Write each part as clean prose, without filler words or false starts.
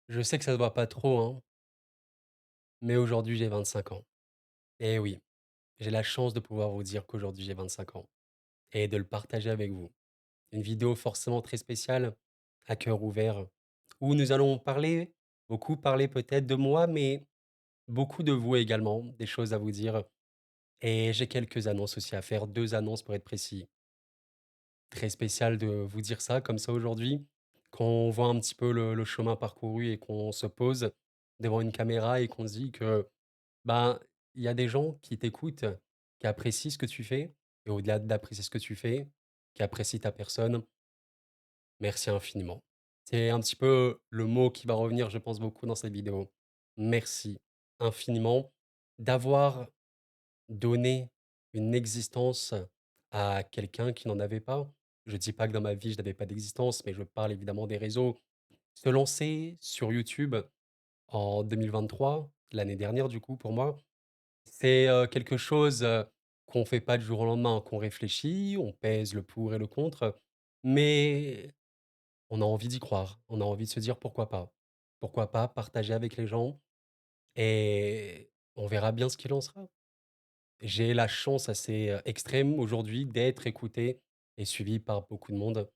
Je sais que ça se voit pas trop, hein, mais aujourd'hui j'ai 25 ans. Et oui, j'ai la chance de pouvoir vous dire qu'aujourd'hui j'ai 25 ans et de le partager avec vous. Une vidéo forcément très spéciale, à cœur ouvert, où nous allons parler, beaucoup parler peut-être de moi, mais beaucoup de vous également, des choses à vous dire. Et j'ai quelques annonces aussi à faire, 2 annonces pour être précis. Très spécial de vous dire ça comme ça aujourd'hui, quand on voit un petit peu le chemin parcouru et qu'on se pose devant une caméra et qu'on se dit que ben, il y a des gens qui t'écoutent, qui apprécient ce que tu fais et au-delà d'apprécier ce que tu fais, qui apprécient ta personne. Merci infiniment. C'est un petit peu le mot qui va revenir, je pense, beaucoup dans cette vidéo. Merci infiniment d'avoir donné une existence à quelqu'un qui n'en avait pas. Je dis pas que dans ma vie, je n'avais pas d'existence, mais je parle évidemment des réseaux. Se lancer sur YouTube en 2023, l'année dernière du coup pour moi, c'est, quelque chose, qu'on fait pas du jour au lendemain, qu'on réfléchit, on pèse le pour et le contre, mais on a envie d'y croire. On a envie de se dire: «Pourquoi pas?» Pourquoi pas partager avec les gens et on verra bien ce qu'il en sera. J'ai la chance assez, extrême aujourd'hui d'être écouté et suivi par beaucoup de monde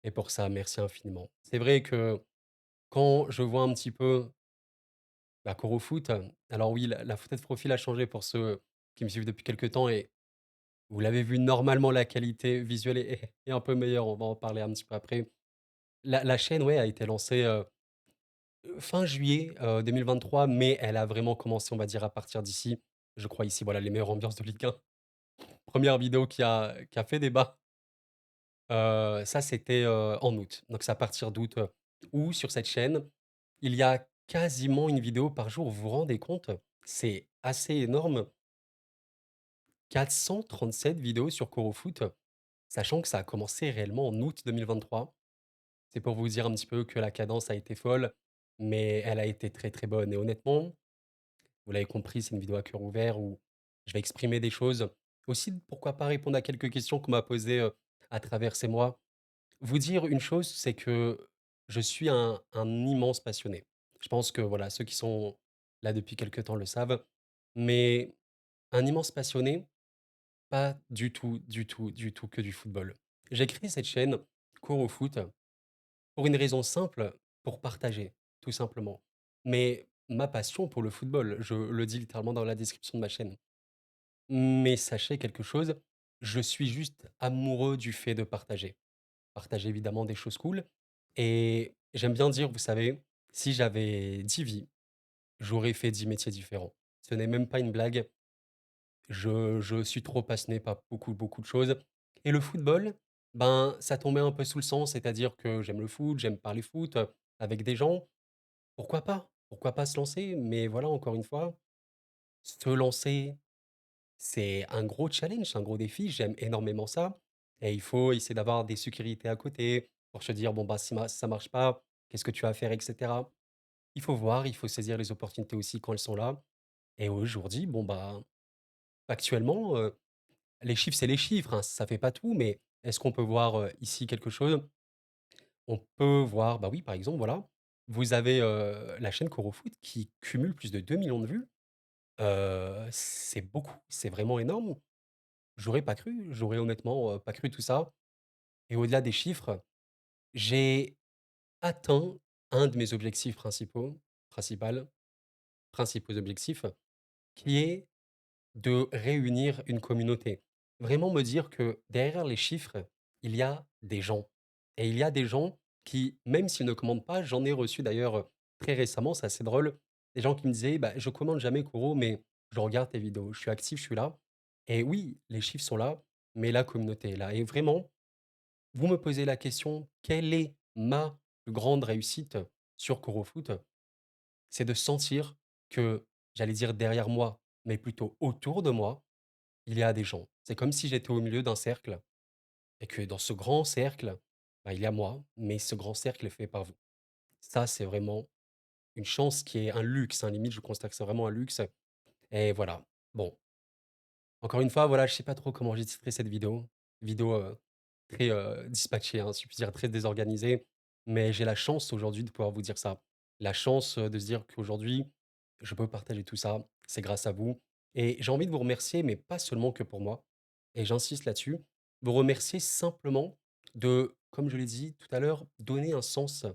et pour ça, merci infiniment. C'est vrai que quand je vois un petit peu, bah, qu'au foot, alors oui, la photo de profil a changé pour ceux qui me suivent depuis quelque temps et vous l'avez vu, normalement, la qualité visuelle est un peu meilleure, on va en parler un petit peu après. La chaîne, ouais, a été lancée, fin juillet, 2023, mais elle a vraiment commencé, on va dire, à partir d'ici. Je crois ici, voilà, les meilleures ambiances de Ligue 1. 1re vidéo qui a fait débat, ça c'était, en août. Donc c'est à partir d'août, où sur cette chaîne, il y a quasiment une vidéo par jour. Vous vous rendez compte? C'est assez énorme. 437 vidéos sur Corofoot, sachant que ça a commencé réellement en août 2023. C'est pour vous dire un petit peu que la cadence a été folle, mais elle a été très, très bonne et honnêtement, vous l'avez compris, c'est une vidéo à cœur ouvert où je vais exprimer des choses. Aussi, pourquoi pas répondre à quelques questions qu'on m'a posées, à travers ces mois. Vous dire une chose, c'est que je suis un immense passionné. Je pense que voilà, ceux qui sont là depuis quelque temps le savent, mais un immense passionné, pas du tout, du tout, du tout que du football. J'ai créé cette chaîne Cours au foot pour une raison simple, pour partager, tout simplement. Mais ma passion pour le football, je le dis littéralement dans la description de ma chaîne. Mais sachez quelque chose, je suis juste amoureux du fait de partager. Partager évidemment des choses cool et j'aime bien dire, vous savez, si j'avais 10 vies, j'aurais fait 10 métiers différents. Ce n'est même pas une blague. Je suis trop passionné par beaucoup, beaucoup de choses et le football, ben, ça tombait un peu sous le sens, c'est-à-dire que j'aime le foot, j'aime parler foot, avec des gens. Pourquoi pas? Pourquoi pas se lancer? Mais voilà, encore une fois, se lancer, c'est un gros challenge, un gros défi, j'aime énormément ça et il faut essayer d'avoir des sécurités à côté pour se dire: «Bon, bah, si ça marche pas, qu'est-ce que tu vas faire?» et cetera. Il faut voir, il faut saisir les opportunités aussi quand elles sont là et aujourd'hui, bon, bah, actuellement, les chiffres, c'est les chiffres, hein, ça fait pas tout, mais est-ce qu'on peut voir, ici quelque chose? On peut voir, bah, oui, par exemple, voilà, vous avez, la chaîne Corofoot qui cumule plus de 2 millions de vues. C'est beaucoup, c'est vraiment énorme. J'aurais pas cru, j'aurais honnêtement, pas cru tout ça et au-delà des chiffres, j'ai atteint un de mes objectifs principal principaux objectifs, qui est de réunir une communauté. Vraiment me dire que derrière les chiffres, il y a des gens et il y a des gens qui, même s'ils ne commandent pas, j'en ai reçu d'ailleurs, très récemment, c'est assez drôle, des gens qui me disaient: «Bah, je commande jamais Koro, mais je regarde tes vidéos, je suis actif, je suis là» et oui, les chiffres sont là, mais la communauté est là et vraiment, vous me posez la question: «Quelle est ma plus grande réussite sur Koro Foot?» C'est de sentir que, j'allais dire derrière moi, mais plutôt autour de moi, il y a des gens. C'est comme si j'étais au milieu d'un cercle et que dans ce grand cercle, bah, il y a moi, mais ce grand cercle est fait par vous. Ça, c'est vraiment une chance qui est un luxe, hein, limite, je considère que c'est vraiment un luxe et voilà. Bon, encore une fois, voilà, je sais pas trop comment j'ai titré cette vidéo. Vidéo, très, dispatchée, hein, si je puis dire, très désorganisée, mais j'ai la chance aujourd'hui de pouvoir vous dire ça. la chance, de se dire qu'aujourd'hui, je peux partager tout ça, c'est grâce à vous et j'ai envie de vous remercier, mais pas seulement que pour moi et j'insiste là-dessus, vous remercier simplement de, comme je l'ai dit tout à l'heure, donner un sens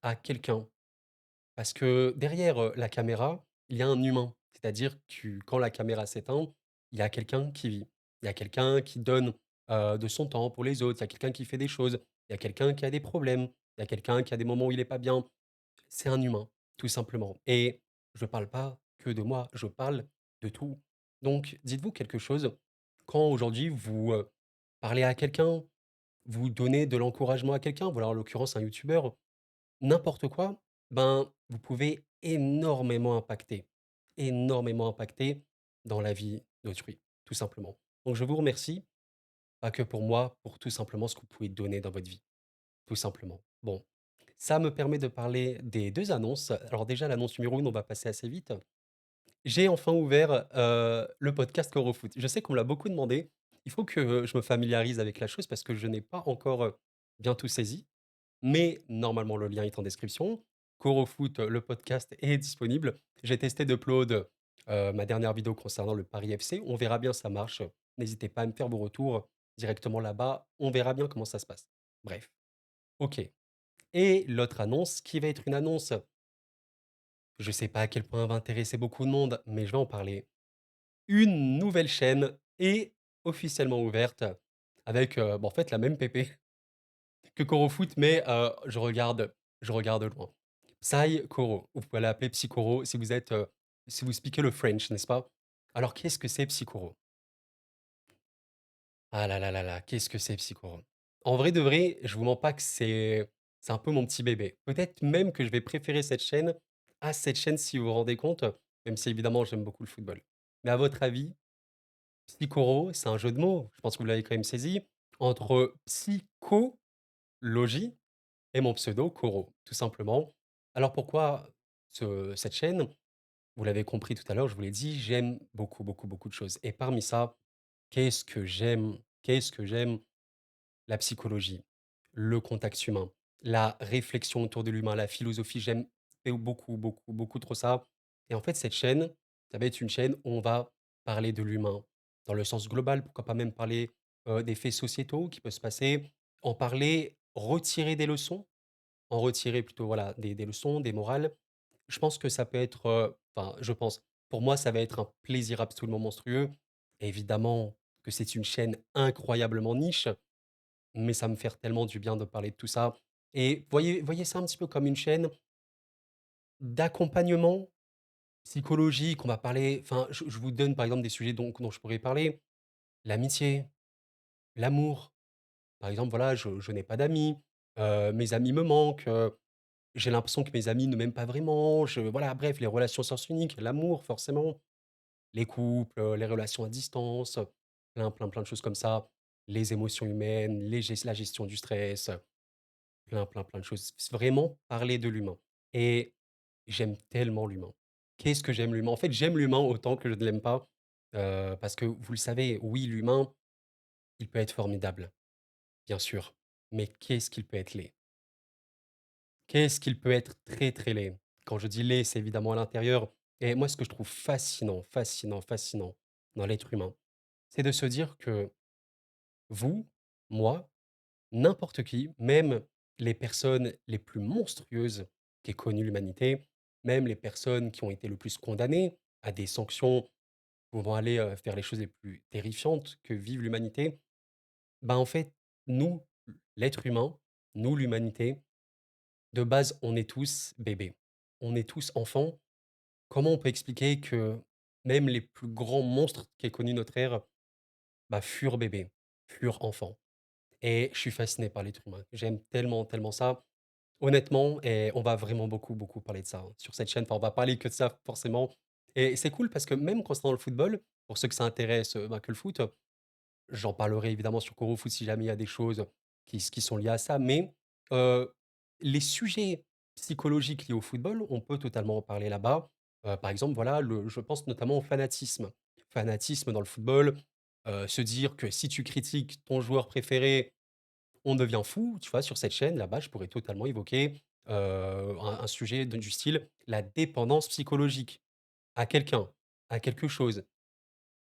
à quelqu'un. Parce que derrière, la caméra, il y a un humain. C'est-à-dire que quand la caméra s'éteint, il y a quelqu'un qui vit. Il y a quelqu'un qui donne, de son temps pour les autres. Il y a quelqu'un qui fait des choses. Il y a quelqu'un qui a des problèmes. Il y a quelqu'un qui a des moments où il est pas bien. C'est un humain, tout simplement et je parle pas que de moi, je parle de tout. Donc dites-vous quelque chose, quand aujourd'hui vous, parlez à quelqu'un, vous donnez de l'encouragement à quelqu'un, voilà en l'occurrence un youtubeur, n'importe quoi, ben, vous pouvez énormément impacter dans la vie d'autrui, tout simplement. Donc je vous remercie, pas que pour moi, pour tout simplement ce que vous pouvez donner dans votre vie, tout simplement. Bon, ça me permet de parler des 2 annonces. Alors déjà l'annonce numéro 1, on va passer assez vite. J'ai enfin ouvert, le podcast Corofoot. Je sais qu'on me l'a beaucoup demandé. Il faut que je me familiarise avec la chose parce que je n'ai pas encore, bien tout saisi. Mais normalement, le lien est en description. Corofoot, le podcast est disponible. J'ai testé d'upload, ma dernière vidéo concernant le Paris FC. On verra bien, ça marche. N'hésitez pas à me faire vos retours directement là-bas. On verra bien comment ça se passe. Bref, OK et l'autre annonce qui va être une annonce, je ne sais pas à quel point elle va intéresser beaucoup de monde, mais je vais en parler. Une nouvelle chaîne est officiellement ouverte avec, bah, en fait, la même pépé que Corofoot, mais je regarde de loin. Psy Coro, vous pouvez l'appeler Psy Coro si vous êtes, si vous speakez le French, n'est-ce pas? Alors qu'est-ce que c'est Psy Coro? Ah là là là là, qu'est-ce que c'est Psy Coro? En vrai de vrai, je vous mens pas que c'est un peu mon petit bébé. Peut-être même que je vais préférer cette chaîne à cette chaîne si vous vous rendez compte, même si évidemment j'aime beaucoup le football. Mais à votre avis, Psy Coro, c'est un jeu de mots, je pense que vous l'avez quand même saisi, entre psychologie et mon pseudo Koro, tout simplement. Alors pourquoi cette chaîne? Vous l'avez compris tout à l'heure, je vous l'ai dit, j'aime beaucoup, beaucoup, beaucoup de choses. Et parmi ça, qu'est-ce que j'aime? Qu'est-ce que j'aime? La psychologie, le contact humain, la réflexion autour de l'humain, la philosophie, j'aime beaucoup, beaucoup, beaucoup trop ça. Et en fait, cette chaîne, ça va être une chaîne où on va parler de l'humain dans le sens global, pourquoi pas même parler des faits sociétaux qui peuvent se passer, en parler, retirer des leçons, en retirer plutôt voilà des leçons, des morales. Je pense que ça peut être, enfin je pense, pour moi ça va être un plaisir absolument monstrueux. Évidemment que c'est une chaîne incroyablement niche, mais ça me fait tellement du bien de parler de tout ça et voyez ça un petit peu comme une chaîne d'accompagnement psychologique. On va parler enfin je vous donne par exemple des sujets dont je pourrais parler. L'amitié, l'amour. Par exemple, voilà, je n'ai pas d'amis, mes amis me manquent, j'ai l'impression que mes amis ne m'aiment pas vraiment, voilà, bref, les relations sens unique, l'amour forcément, les couples, les relations à distance, plein, plein, plein de choses comme ça. Les émotions humaines, la gestion du stress, plein, plein, plein de choses. C'est vraiment parler de l'humain et j'aime tellement l'humain. Qu'est-ce que j'aime l'humain? En fait, j'aime l'humain autant que je ne l'aime pas, parce que vous le savez, oui, l'humain, il peut être formidable, bien sûr, mais qu'est-ce qu'il peut être laid? Qu'est-ce qu'il peut être très, très laid? Quand je dis laid, c'est évidemment à l'intérieur et moi, ce que je trouve fascinant, fascinant, fascinant dans l'être humain, c'est de se dire que vous, moi, n'importe qui, même les personnes les plus monstrueuses qu'ait connues l'humanité, même les personnes qui ont été le plus condamnées à des sanctions pouvant aller, faire les choses les plus terrifiantes que vive l'humanité, ben, en fait, nous, l'être humain, nous, l'humanité, de base, on est tous bébés. On est tous enfants. Comment on peut expliquer que même les plus grands monstres qu'ait connus notre ère, bah, furent bébés, furent enfants? Et je suis fasciné par l'être humain. J'aime tellement, tellement ça. Honnêtement et on va vraiment beaucoup, beaucoup parler de ça, hein, sur cette chaîne. Enfin, on va parler que de ça forcément et c'est cool parce que même concernant le football, pour ceux que ça intéresse, bah, que le foot, j'en parlerai évidemment sur Corofoot si jamais il y a des choses qui sont liées à ça, mais heu, les sujets psychologiques liés au football, on peut totalement en parler là-bas. Par exemple, voilà, je pense notamment au fanatisme. Fanatisme dans le football, se dire que si tu critiques ton joueur préféré, on devient fou, tu vois? Sur cette chaîne là-bas, je pourrais totalement évoquer un sujet du style la dépendance psychologique à quelqu'un, à quelque chose,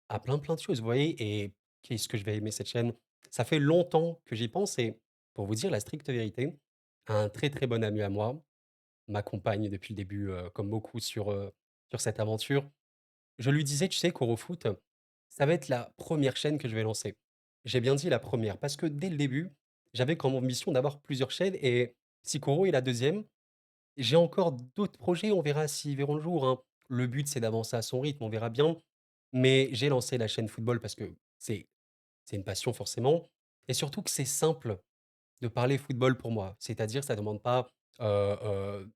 à plein de choses, vous voyez? Et qu'est-ce que je vais aimer cette chaîne? Ça fait longtemps que j'y pense et pour vous dire la stricte vérité, un très, très bon ami à moi m'accompagne depuis le début, comme beaucoup sur cette aventure. Je lui disais: «Tu sais, Corofoot, ça va être la première chaîne que je vais lancer». J'ai bien dit la première parce que dès le début, j'avais comme ambition d'avoir plusieurs chaînes et si Coro est la deuxième, j'ai encore d'autres projets, on verra s'ils verront le jour, hein. Le but, c'est d'avancer à son rythme, on verra bien. Mais j'ai lancé la chaîne football parce que c'est une passion forcément et surtout que c'est simple de parler football pour moi. C'est-à-dire, ça ne demande pas, heu,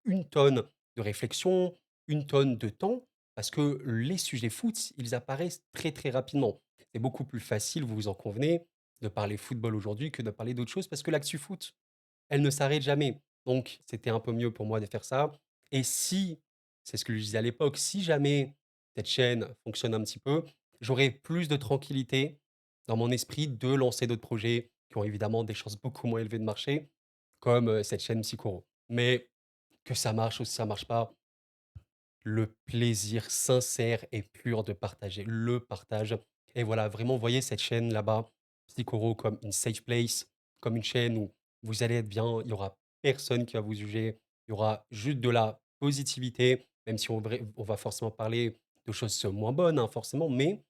une tonne de réflexion, une tonne de temps, parce que les sujets foot, ils apparaissent très, très rapidement. C'est beaucoup plus facile, vous vous en convenez, de parler football aujourd'hui que de parler d'autre chose parce que l'actu foot, elle ne s'arrête jamais. Donc c'était un peu mieux pour moi de faire ça et si, c'est ce que je disais à l'époque, si jamais cette chaîne fonctionne un petit peu, j'aurai plus de tranquillité dans mon esprit de lancer d'autres projets qui ont évidemment des chances beaucoup moins élevées de marcher, comme, cette chaîne Psychoro. Mais que ça marche ou si ça marche pas, le plaisir sincère et pur de partager, le partage et voilà, vraiment, vous voyez cette chaîne là-bas, Psychoro, comme une safe place, comme une chaîne où vous allez être bien, il y aura personne qui va vous juger, il y aura juste de la positivité, même si on va forcément parler de choses moins bonnes, hein, forcément, mais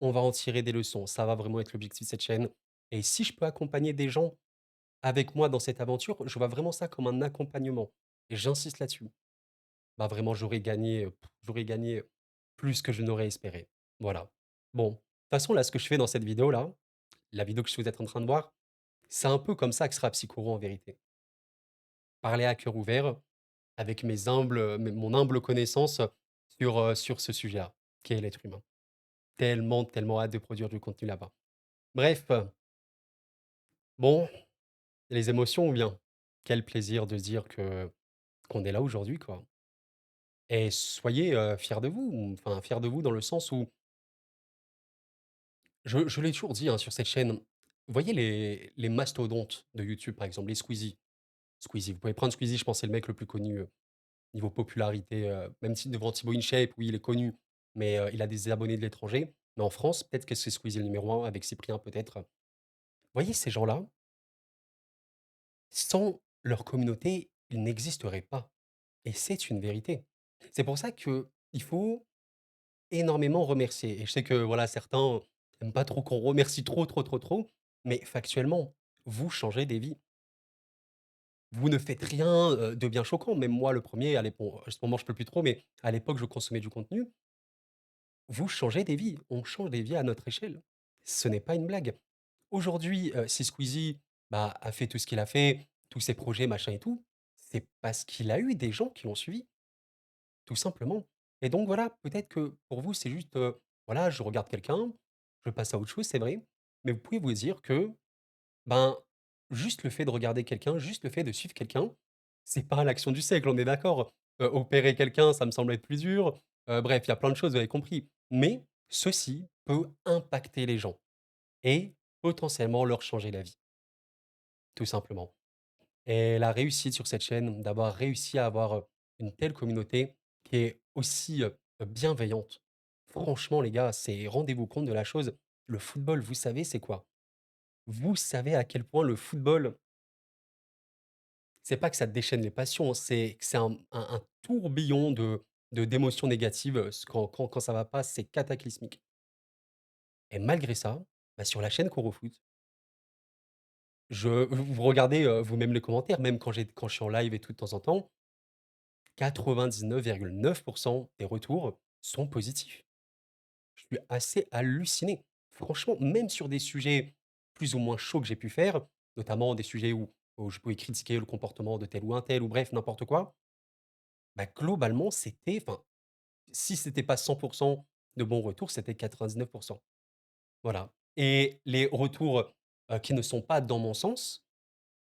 on va en tirer des leçons. Ça va vraiment être l'objectif de cette chaîne et si je peux accompagner des gens avec moi dans cette aventure, je vois vraiment ça comme un accompagnement et j'insiste là-dessus. Bah, vraiment, j'aurais gagné plus que je n'aurais espéré. Voilà. Bon, de toute façon, là, ce que je fais dans cette vidéo-là, la vidéo que vous êtes en train de voir, c'est un peu comme ça que sera Psychoro en vérité. Parler à cœur ouvert avec mon humble connaissance sur ce sujet-là, qui est l'être humain. Tellement, tellement hâte de produire du contenu là-bas. Bref, bon, les émotions ou bien? Quel plaisir de se dire que qu'on est là aujourd'hui, quoi. Et soyez, fiers de vous, enfin fiers de vous dans le sens où je l'ai toujours dit, hein, sur cette chaîne, vous voyez les mastodontes de YouTube, par exemple, les Squeezie? Squeezie, vous pouvez prendre Squeezie, je pense que c'est le mec le plus connu, niveau popularité, même si devant Thibaut InShape, oui, il est connu, mais il a des abonnés de l'étranger. Mais en France, peut-être que c'est Squeezie le numéro un avec Cyprien peut-être. Vous voyez ces gens-là, sans leur communauté, ils n'existeraient pas et c'est une vérité. C'est pour ça qu'il faut énormément remercier et je sais que, voilà, certains aiment pas trop qu'on remercie trop, trop, trop, trop, mais factuellement, vous changez des vies. Vous ne faites rien, de bien choquant. Même moi, le premier à l'époque, en ce moment, je peux plus trop, mais à l'époque, je consommais du contenu. Vous changez des vies. On change des vies à notre échelle. Ce n'est pas une blague. Aujourd'hui, si Squeezie, bah, a fait tout ce qu'il a fait, tous ses projets, machin et tout, c'est parce qu'il a eu des gens qui l'ont suivi. Tout simplement et donc voilà, peut-être que pour vous, c'est juste, voilà, je regarde quelqu'un, je passe à autre chose, c'est vrai, mais vous pouvez vous dire que, ben, juste le fait de regarder quelqu'un, juste le fait de suivre quelqu'un, c'est pas l'action du siècle, on est d'accord? Opérer quelqu'un, ça me semble être plus dur, bref, il y a plein de choses, vous avez compris, mais ceci peut impacter les gens et potentiellement leur changer la vie, tout simplement. Et la réussite sur cette chaîne, d'avoir réussi à avoir, une telle communauté qui est aussi, bienveillante. Franchement les gars, c'est rendez-vous compte de la chose, le football, vous savez c'est quoi? Vous savez à quel point le football, c'est pas que ça déchaîne les passions, c'est que c'est un tourbillon d'émotions négatives, quand ça va pas, c'est cataclysmique. Et malgré ça, bah, sur la chaîne Corofoot, vous regardez, vous-même les commentaires, même quand je suis en live et tout de temps en temps, 99,9 des retours sont positifs. Je suis assez halluciné. Franchement, même sur des sujets plus ou moins chauds que j'ai pu faire, notamment des sujets où je pouvais critiquer le comportement de tel ou un tel ou bref, n'importe quoi, bah, globalement, enfin, si c'était pas 100 de bons retours, c'était 99. Voilà et les retours, qui ne sont pas dans mon sens,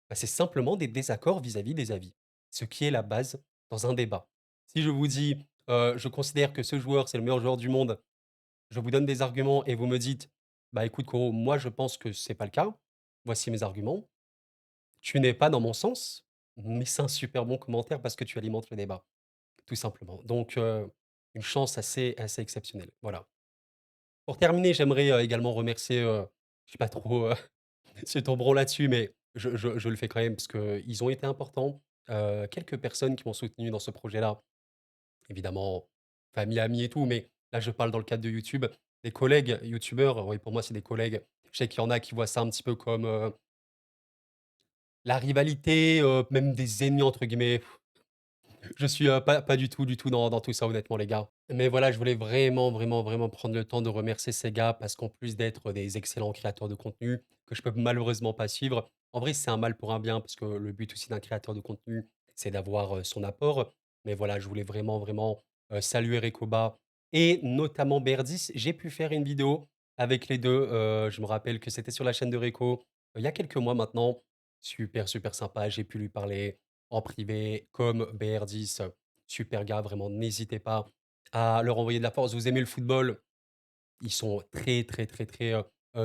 bah, c'est simplement des désaccords vis-à-vis des avis, ce qui est la base dans un débat. Si je vous dis, «Je considère que ce joueur, c'est le meilleur joueur du monde», je vous donne des arguments et vous me dites: «Bah, écoute Koro, moi je pense que c'est pas le cas. Voici mes arguments». Tu n'es pas dans mon sens, mais c'est un super bon commentaire parce que tu alimentes le débat, tout simplement. Donc une chance assez exceptionnelle, voilà. Pour terminer, j'aimerais, également remercier, je suis pas trop, c'est tomberont là-dessus, mais je le fais quand même parce qu'ils ont été importants. Quelques personnes qui m'ont soutenu dans ce projet-là, évidemment, famille, amis et tout, mais là, je parle dans le cadre de YouTube. Des collègues youtubeurs, oui, pour moi, c'est des collègues. Je sais qu'il y en a qui voient ça un petit peu comme, la rivalité, même des «ennemis» entre guillemets. Je suis, pas du tout dans tout ça honnêtement les gars. Mais voilà, je voulais vraiment, vraiment, vraiment prendre le temps de remercier ces gars parce qu'en plus d'être des excellents créateurs de contenu que je peux malheureusement pas suivre, en vrai c'est un mal pour un bien parce que le but aussi d'un créateur de contenu, c'est d'avoir, son apport. Mais voilà, je voulais vraiment, vraiment, saluer Recoba et notamment Berdis. J'ai pu faire une vidéo avec les 2. Je me rappelle que c'était sur la chaîne de Reco, il y a quelques mois maintenant. Super, super sympa, j'ai pu lui parler en privé, comme BR10, super gars, vraiment, n'hésitez pas à leur envoyer de la force. Vous aimez le football, ils sont très, très, très, très,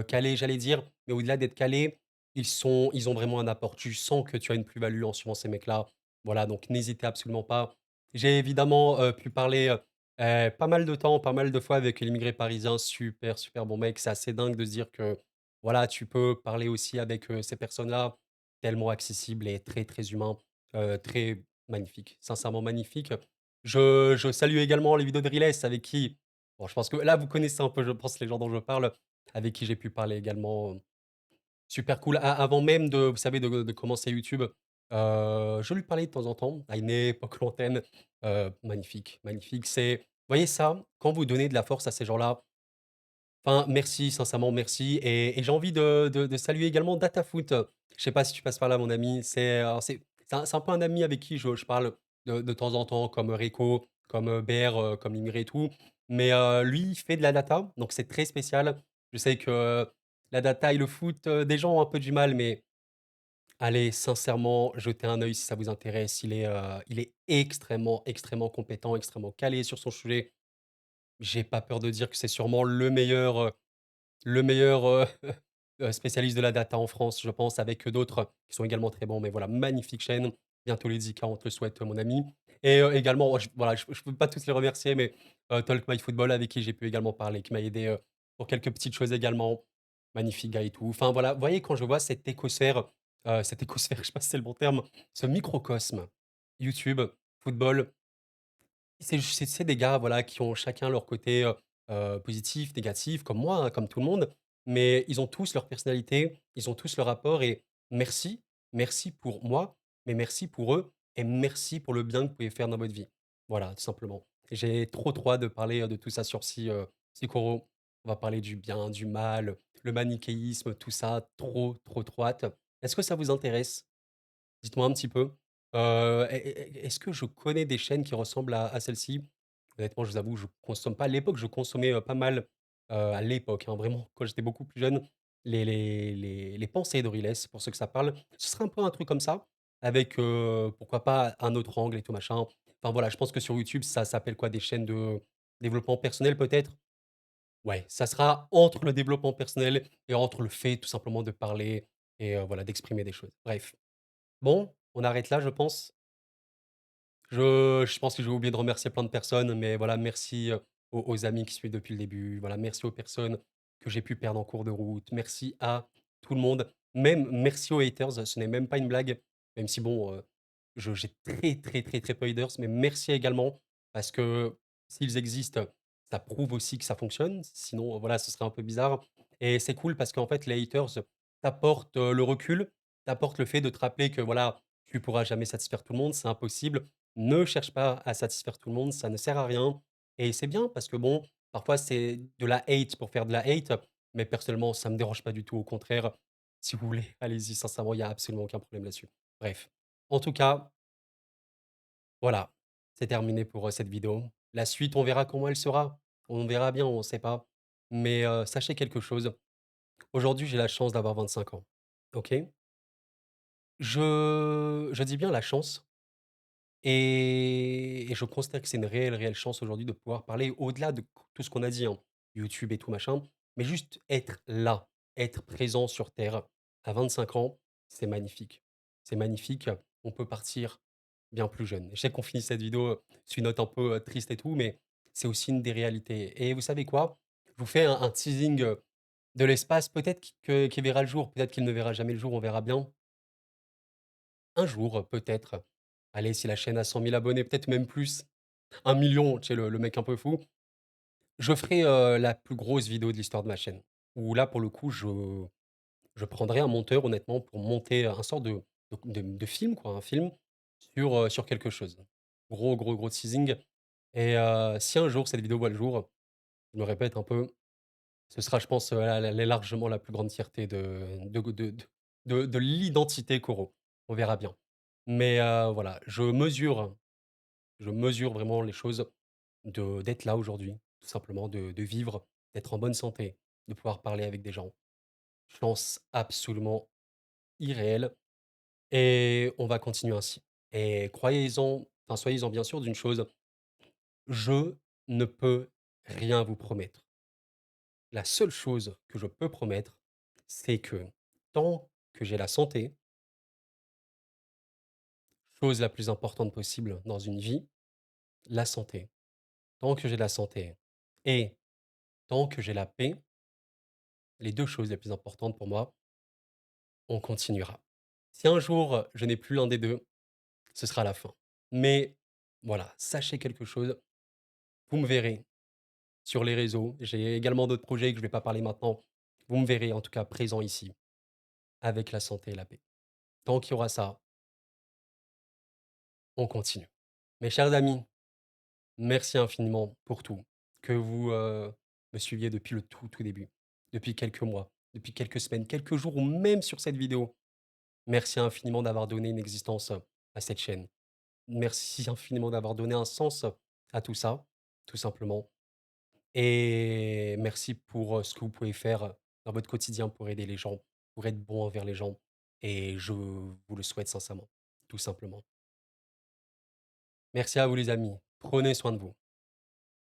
calés, j'allais dire, mais au-delà d'être calés, ils ont vraiment un apport. Tu sens que tu as une plus-value en suivant ces mecs-là. Voilà, donc n'hésitez absolument pas. J'ai évidemment, pu parler, pas mal de temps, pas mal de fois avec l'immigré parisien, super, super bon mec. C'est assez dingue de se dire que, voilà, tu peux parler aussi avec, ces personnes-là, tellement accessibles et très, très humains, très magnifique, sincèrement magnifique. Je salue également les vidéos de Riles avec qui bon, je pense que là, vous connaissez un peu, je pense, les gens dont je parle, avec qui j'ai pu parler également, super cool. A avant même de vous savez, de commencer YouTube, je lui parlais de temps en temps, à une époque lointaine, magnifique, magnifique. C'est vous voyez ça? Quand vous donnez de la force à ces gens-là, enfin, merci, sincèrement, merci et j'ai envie de saluer également Datafoot. Je sais pas si tu passes par là, mon ami. C'est, alors c'est un peu un ami avec qui je parle de temps en temps, comme Rico, comme, BR, comme Imre et tout. Mais, lui, il fait de la data, donc c'est très spécial. Je sais que la data et le foot, des gens ont un peu du mal, mais allez, sincèrement, jetez un œil si ça vous intéresse. Il est extrêmement, extrêmement compétent, extrêmement calé sur son sujet. J'ai pas peur de dire que c'est sûrement le meilleur, spécialiste de la data en France, je pense, avec, d'autres qui sont également très bons. Mais voilà, magnifique chaîne. Bientôt les 10K, on te le souhaite, mon ami. Et également, je voilà, je peux pas tous les remercier, mais Talk My Football avec qui j'ai pu également parler, qui m'a aidé, pour quelques petites choses également. Magnifique gars et tout. Enfin voilà, vous voyez quand je vois cette écosphère, je sais pas si c'est le bon terme, ce microcosme, YouTube, football, c'est des gars, voilà, qui ont chacun leur côté, positif, négatif, comme moi, hein, comme tout le monde. Mais ils ont tous leur personnalité, ils ont tous leur rapport et merci, merci pour moi, mais merci pour eux et merci pour le bien que vous pouvez faire dans votre vie. Voilà, tout simplement. J'ai trop, trop hâte de parler, de tout ça sur Sikoro. On va parler du bien, du mal, le manichéisme, tout ça. Trop, trop, trop hâte. Est-ce que ça vous intéresse? Dites-moi un petit peu. Est-ce que je connais des chaînes qui ressemblent à celle-ci? Honnêtement, je vous avoue, je consomme pas. À l'époque, je consommais, pas mal, à l'époque, hein, vraiment, quand j'étais beaucoup plus jeune, les pensées d'Aurilès, pour ceux que ça parle. Ce serait un peu un truc comme ça, avec, pourquoi pas un autre angle et tout machin. Enfin voilà, je pense que sur YouTube, ça s'appelle quoi? Des chaînes de développement personnel peut-être? Ouais, ça sera entre le développement personnel et entre le fait tout simplement de parler et voilà, d'exprimer des choses. Bref. Bon, on arrête là, je pense. Je pense que j'ai oublié de remercier plein de personnes, mais voilà, merci, aux amis qui suivent depuis le début. Voilà, merci aux personnes que j'ai pu perdre en cours de route. Merci à tout le monde. Même merci aux haters, ce n'est même pas une blague, même si bon, je j'ai très, très, très, très peu haters, mais merci également parce que s'ils existent, ça prouve aussi que ça fonctionne. Sinon, voilà, ce serait un peu bizarre et c'est cool parce qu'en fait, les haters t'apportent, le recul, t'apportent le fait de te rappeler que voilà, tu pourras jamais satisfaire tout le monde, c'est impossible. Ne cherche pas à satisfaire tout le monde, ça ne sert à rien et c'est bien parce que bon, parfois c'est de la hate pour faire de la hate, mais personnellement, ça me dérange pas du tout, au contraire. Si vous voulez, allez-y, sincèrement, il y a absolument aucun problème là-dessus. Bref, en tout cas, voilà, c'est terminé pour, cette vidéo. La suite, on verra comment elle sera. On verra bien, on ne sait pas. Mais, sachez quelque chose, aujourd'hui, j'ai la chance d'avoir 25 ans, OK? Je dis bien la chance et je considère que c'est une réelle, réelle chance aujourd'hui de pouvoir parler au-delà de tout ce qu'on a dit, hein, YouTube et tout machin, mais juste être là, être présent sur terre à 25 ans, c'est magnifique. c'est magnifique, on peut partir bien plus jeune. Je sais qu'on finit cette vidéo, sur une note un peu, triste et tout, mais c'est aussi une des réalités et vous savez quoi? Je vous fais un teasing, de l'espace, peut-être qu'il verra le jour, peut-être qu'il ne verra jamais le jour, on verra bien. Un jour, peut-être, allez, si la chaîne a 100 000 abonnés, peut-être même plus, 1 million, tu sais le mec un peu fou, je ferai, la plus grosse vidéo de l'histoire de ma chaîne. Où là, pour le coup, je prendrai un monteur honnêtement pour monter un sort de film quoi, un film sur quelque chose. Gros, gros, gros teasing et si un jour cette vidéo voit le jour, je me répète un peu, ce sera je pense, la largement la plus grande fierté de l'identité Koro. On verra bien. Mais voilà, je mesure vraiment les choses d'être là aujourd'hui, tout simplement, de vivre, d'être en bonne santé, de pouvoir parler avec des gens. Chance absolument irréelle et on va continuer ainsi et croyez-en, enfin, soyez-en bien sûr d'une chose, je ne peux rien vous promettre. La seule chose que je peux promettre, c'est que tant que j'ai la santé, chose la plus importante possible dans une vie, la santé. Tant que j'ai la santé et tant que j'ai la paix, les 2 choses les plus importantes pour moi, on continuera. Si un jour, je n'ai plus l'un des 2, ce sera la fin. Mais voilà, sachez quelque chose, vous me verrez sur les réseaux. J'ai également d'autres projets que je ne vais pas parler maintenant. Vous me verrez en tout cas présent ici, avec la santé et la paix. Tant qu'il y aura ça, on continue. Mes chers amis, merci infiniment pour tout. Que vous me suiviez depuis le tout, tout début, depuis quelques mois, depuis quelques semaines, quelques jours ou même sur cette vidéo. Merci infiniment d'avoir donné une existence à cette chaîne. Merci infiniment d'avoir donné un sens à tout ça, tout simplement. Et merci pour, ce que vous pouvez faire, dans votre quotidien pour aider les gens, pour être bon envers les gens et je vous le souhaite sincèrement, tout simplement. Merci à vous les amis, prenez soin de vous,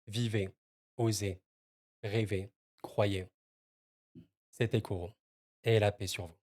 vivez, osez, rêvez, croyez. C'était Koro et la paix sur vous.